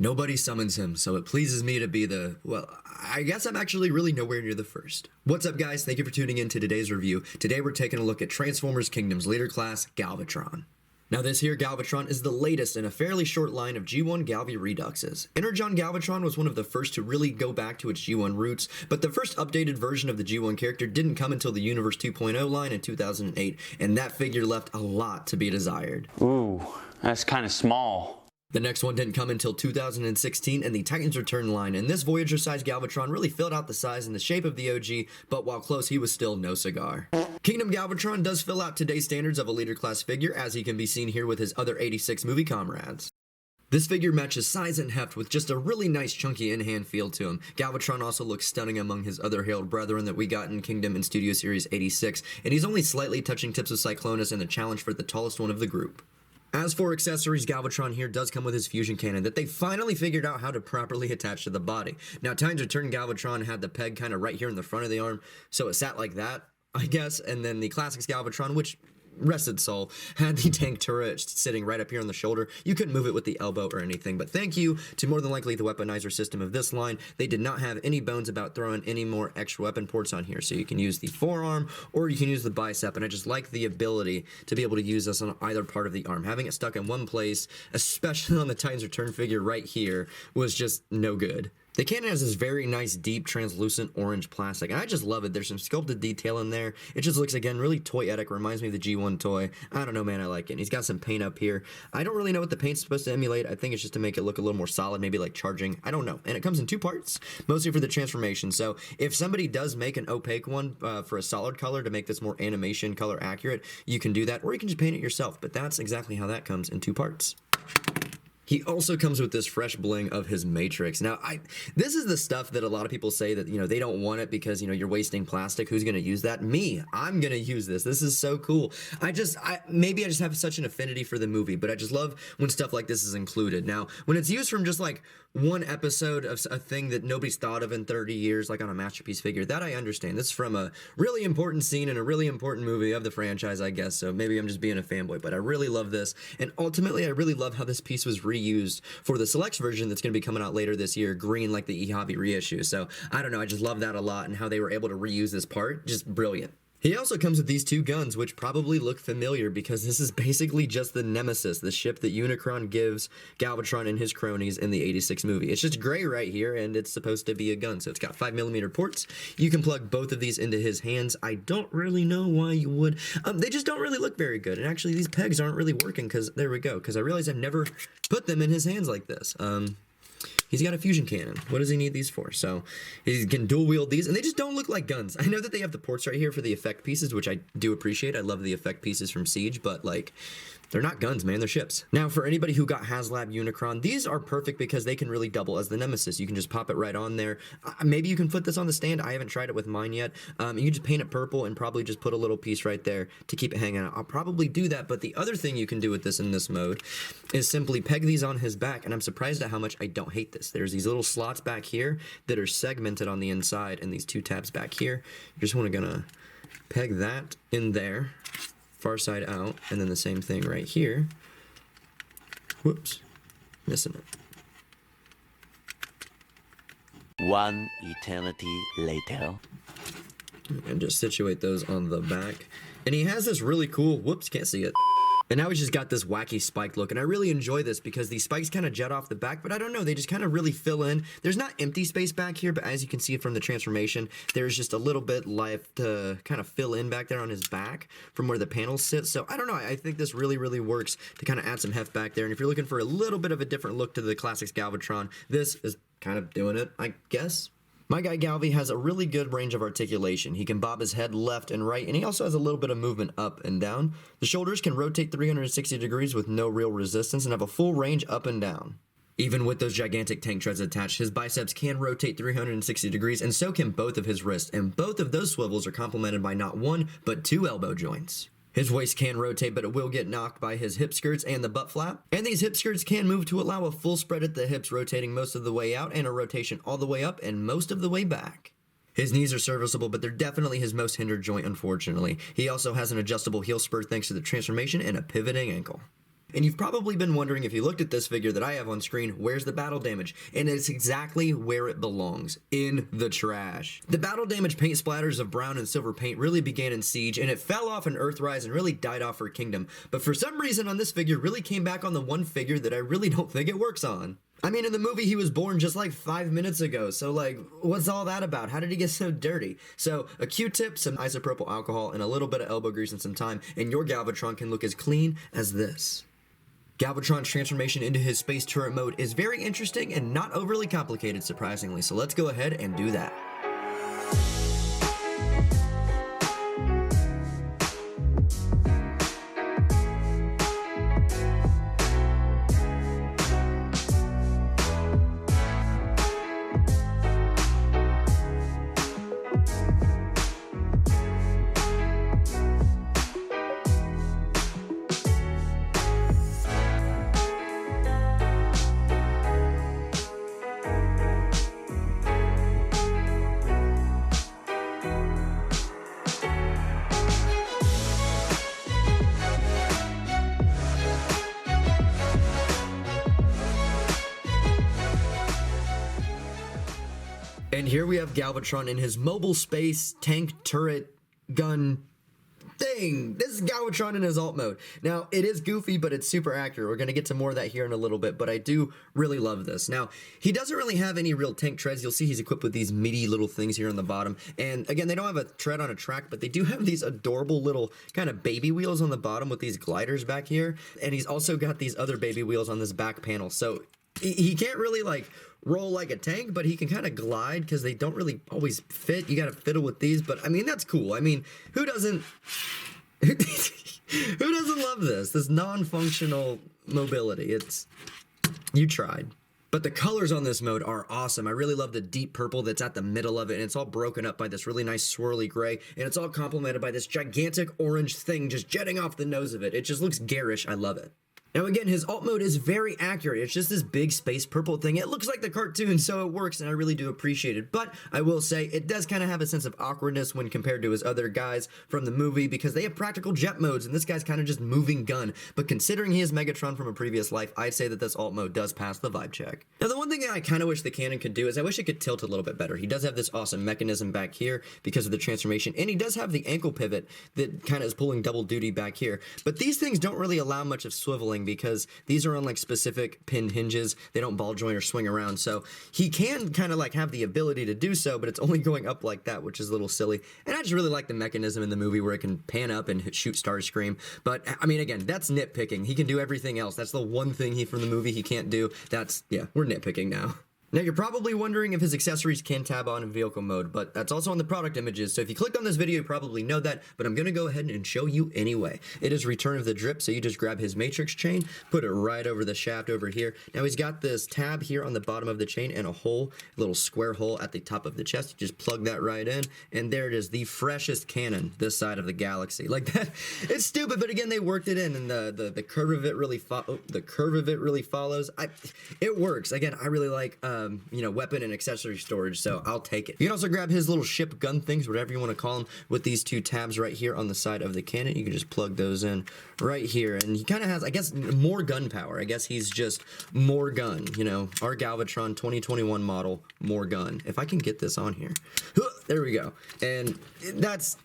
Nobody summons him, so it pleases me to be well, I guess I'm actually really nowhere near the first. What's up, guys? Thank you for tuning in to today's review. Today we're taking a look at Transformers Kingdom's leader class, Galvatron. Now this here Galvatron is the latest in a fairly short line of G1 Galvi reduxes. Energon Galvatron was one of the first to really go back to its G1 roots, but the first updated version of the G1 character didn't come until the Universe 2.0 line in 2008, and that figure left a lot to be desired. Ooh, that's kind of small. The next one didn't come until 2016 in the Titans Return line, and this Voyager-sized Galvatron really filled out the size and the shape of the OG, but while close, he was still no cigar. Kingdom Galvatron does fill out today's standards of a leader class figure, as he can be seen here with his other 86 movie comrades. This figure matches size and heft with just a really nice chunky in-hand feel to him. Galvatron also looks stunning among his other hailed brethren that we got in Kingdom and Studio Series 86, and he's only slightly touching tips of Cyclonus in the challenge for the tallest one of the group. As for accessories, Galvatron here does come with his fusion cannon that they finally figured out how to properly attach to the body. Now, Titans Return Galvatron had the peg kind of right here in the front of the arm, so it sat like that, I guess, and then the Classics Galvatron, which, rest its soul, had the tank turret sitting right up here on the shoulder. You couldn't move it with the elbow or anything, but thank you to more than likely the weaponizer system of this line. They did not have any bones about throwing any more extra weapon ports on here, so you can use the forearm or you can use the bicep, and I just like the ability to be able to use this on either part of the arm. Having it stuck in one place, especially on the Titans Return figure right here, was just no good. The cannon has this very nice, deep, translucent orange plastic, and I just love it. There's some sculpted detail in there. It just looks, again, really toyetic. Reminds me of the G1 toy. I don't know, man. I like it. And he's got some paint up here. I don't really know what the paint's supposed to emulate. I think it's just to make it look a little more solid, maybe like charging. I don't know. And it comes in two parts, mostly for the transformation. So if somebody does make an opaque one for a solid color to make this more animation color accurate, you can do that, or you can just paint it yourself. But that's exactly how that comes in two parts. He also comes with this fresh bling of his Matrix. Now, this is the stuff that a lot of people say that, they don't want it because, you're wasting plastic. Who's going to use that? Me. I'm going to use this. This is so cool. Maybe I just have such an affinity for the movie, but I just love when stuff like this is included. Now, when it's used from just like one episode of a thing that nobody's thought of in 30 years, like on a Masterpiece figure, that I understand. This is from a really important scene in a really important movie of the franchise, I guess. So maybe I'm just being a fanboy, but I really love this. And ultimately, I really love how this piece was reused for the Selects version that's going to be coming out later this year, green like the eHobby reissue. So I don't know, I just love that a lot, and how they were able to reuse this part, just brilliant. He also comes with these two guns, which probably look familiar because this is basically just the Nemesis, the ship that Unicron gives Galvatron and his cronies in the 86 movie. It's just gray right here, and it's supposed to be a gun, so it's got 5mm ports. You can plug both of these into his hands. I don't really know why you would. They just don't really look very good, and actually these pegs aren't really working because, there we go, because I realized I've never put them in his hands like this. He's got a fusion cannon. What does he need these for? So he can dual wield these, and they just don't look like guns. I know that they have the ports right here for the effect pieces, which I do appreciate. I love the effect pieces from Siege, but like, they're not guns, man. They're ships. Now, for anybody who got HasLab Unicron, these are perfect because they can really double as the Nemesis. You can just pop it right on there. Maybe you can put this on the stand. I haven't tried it with mine yet. You can just paint it purple and probably just put a little piece right there to keep it hanging out. I'll probably do that, but the other thing you can do with this in this mode is simply peg these on his back, and I'm surprised at how much I don't hate this. There's these little slots back here that are segmented on the inside, and these two tabs back here. You just want to gonna peg that in there, far side out, and then the same thing right here. Whoops, missing it. One eternity later. And just situate those on the back. And he has this really cool, whoops, can't see it. And now he's just got this wacky spiked look, and I really enjoy this because these spikes kind of jet off the back, but I don't know, they just kind of really fill in. There's not empty space back here, but as you can see from the transformation, there's just a little bit left to kind of fill in back there on his back from where the panels sit. So I don't know, I think this really, really works to kind of add some heft back there. And if you're looking for a little bit of a different look to the Classics Galvatron, this is kind of doing it, I guess. My guy Galvi has a really good range of articulation. He can bob his head left and right, and he also has a little bit of movement up and down. The shoulders can rotate 360 degrees with no real resistance and have a full range up and down. Even with those gigantic tank treads attached, his biceps can rotate 360 degrees, and so can both of his wrists, and both of those swivels are complemented by not one, but two elbow joints. His waist can rotate, but it will get knocked by his hip skirts and the butt flap. And these hip skirts can move to allow a full spread at the hips, rotating most of the way out, and a rotation all the way up and most of the way back. His knees are serviceable, but they're definitely his most hindered joint, unfortunately. He also has an adjustable heel spur thanks to the transformation and a pivoting ankle. And you've probably been wondering, if you looked at this figure that I have on screen, where's the battle damage? And it's exactly where it belongs, in the trash. The battle damage paint splatters of brown and silver paint really began in Siege, and it fell off in Earthrise and really died off for Kingdom. But for some reason on this figure really came back on the one figure that I really don't think it works on. I mean, in the movie, he was born just like 5 minutes ago, so like, what's all that about? How did he get so dirty? So, a Q-tip, some isopropyl alcohol, and a little bit of elbow grease and some time, and your Galvatron can look as clean as this. Galvatron's transformation into his space turret mode is very interesting and not overly complicated, surprisingly, so let's go ahead and do that. And here we have Galvatron in his mobile space tank turret gun thing. This is Galvatron in his alt mode. Now, it is goofy, but it's super accurate. We're going to get to more of that here in a little bit, but I do really love this. Now, he doesn't really have any real tank treads. You'll see he's equipped with these meaty little things here on the bottom. And again, they don't have a tread on a track, but they do have these adorable little kind of baby wheels on the bottom with these gliders back here. And he's also got these other baby wheels on this back panel. So he can't really like roll like a tank, but he can kind of glide because they don't really always fit. You got to fiddle with these, but I mean, that's cool. I mean, who doesn't who doesn't love this non-functional mobility? You tried. But the colors on this mode are awesome. I really love the deep purple that's at the middle of it, and it's all broken up by this really nice swirly gray, and it's all complemented by this gigantic orange thing just jetting off the nose of it. It just looks garish. I love it. Now again, his alt mode is very accurate. It's just this big space purple thing. It looks like the cartoon, so it works, and I really do appreciate it. But I will say, it does kind of have a sense of awkwardness when compared to his other guys from the movie, because they have practical jet modes, and this guy's kind of just moving gun. But considering he is Megatron from a previous life, I'd say that this alt mode does pass the vibe check. Now the one thing that I kind of wish the cannon could do is I wish it could tilt a little bit better. He does have this awesome mechanism back here because of the transformation, and he does have the ankle pivot that kind of is pulling double duty back here. But these things don't really allow much of swiveling because these are on like specific pinned hinges. They don't ball joint or swing around, so he can kind of like have the ability to do so, but it's only going up like that, which is a little silly. And I just really like the mechanism in the movie where it can pan up and shoot Starscream. But I mean, again, that's nitpicking. He can do everything else. That's the one thing from the movie he can't do. Yeah, we're nitpicking now. Now, you're probably wondering if his accessories can tab on in vehicle mode, but that's also on the product images, so if you clicked on this video, you probably know that, but I'm going to go ahead and show you anyway. It is Return of the Drip, so you just grab his matrix chain, put it right over the shaft over here. Now, he's got this tab here on the bottom of the chain and a hole, little square hole at the top of the chest. You just plug that right in, and there it is, the freshest cannon this side of the galaxy. Like that, it's stupid, but again, they worked it in, and the curve of it really follows. It works. Again, I really like weapon and accessory storage, so I'll take it. You can also grab his little ship gun things, whatever you want to call them, with these two tabs right here on the side of the cannon. You can just plug those in right here, and he kind of has, I guess, more gun power. I guess he's just more gun, our Galvatron 2021 model, more gun. If I can get this on here. There we go. And that's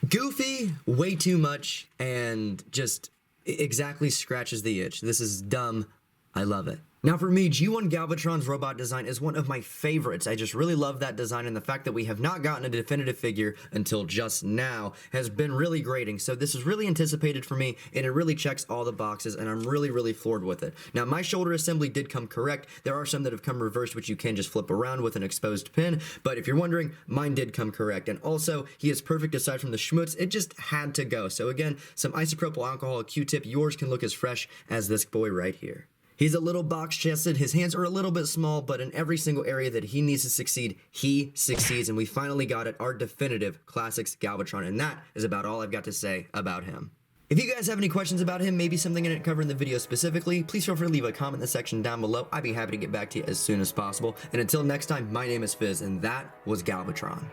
goofy, way too much, and just exactly scratches the itch. This is dumb. I love it. Now for me, G1 Galvatron's robot design is one of my favorites. I just really love that design, and the fact that we have not gotten a definitive figure until just now has been really grating. So this is really anticipated for me, and it really checks all the boxes, and I'm really, really floored with it. Now my shoulder assembly did come correct. There are some that have come reversed, which you can just flip around with an exposed pin, but if you're wondering, mine did come correct. And also, he is perfect aside from the schmutz. It just had to go. So again, some isopropyl alcohol, Q-tip. Yours can look as fresh as this boy right here. He's a little box-chested, his hands are a little bit small, but in every single area that he needs to succeed, he succeeds, and we finally got it, our definitive Classics Galvatron, and that is about all I've got to say about him. If you guys have any questions about him, maybe something I didn't cover in the video specifically, please feel free to leave a comment in the section down below. I'd be happy to get back to you as soon as possible, and until next time, my name is Fizz, and that was Galvatron.